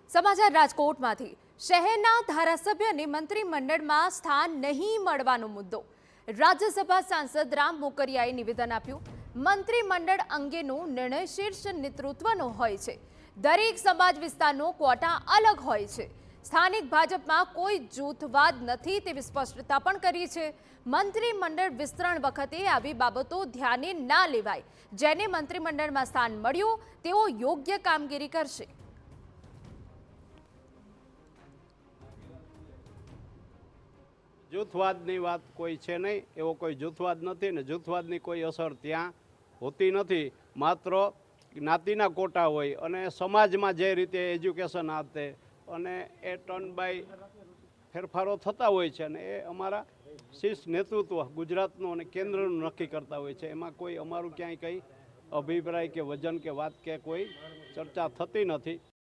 સમાચાર રાજકોટમાંથી શહેરના ધારાસભ્યને મંત્રીમંડળમાં સ્થાન નહીં મળવાનો મુદ્દો રાજ્યસભા સાંસદ રામ મોકરિયાએ નિવેદન આપ્યું। મંત્રીમંડળ અંગેનો નિર્ણય શીર્ષ નેતૃત્વનો હોય છે। દરેક સમાજ વિસ્તારનો ક્વોટા અલગ હોય છે। સ્થાનિક ભાજપમાં કોઈ જૂથવાદ નથી તેવી સ્પષ્ટતા પણ કરી છે। મંત્રીમંડળ વિસ્તરણ વખતે આવી બાબતો ધ્યાને ના લેવાય। જેને મંત્રીમંડળમાં સ્થાન મળ્યું તેઓ યોગ્ય કામગીરી કરશે। જૂથવાદની વાત કોઈ છે નહીં, એવો કોઈ જૂથવાદ નથી ને જૂથવાદની કોઈ અસર ત્યાં હોતી નથી। માત્ર જ્ઞાતિના કોટા હોય અને સમાજમાં જે રીતે એજ્યુકેશન આપે અને એ ટર્ન બાય ફેરફારો થતા હોય છે અને એ અમારા શીર્ષ નેતૃત્વ ગુજરાતનું અને કેન્દ્રનું નક્કી કરતા હોય છે। એમાં કોઈ અમારું ક્યાંય કંઈ અભિપ્રાય કે વજન કે વાત કે કોઈ ચર્ચા થતી નથી।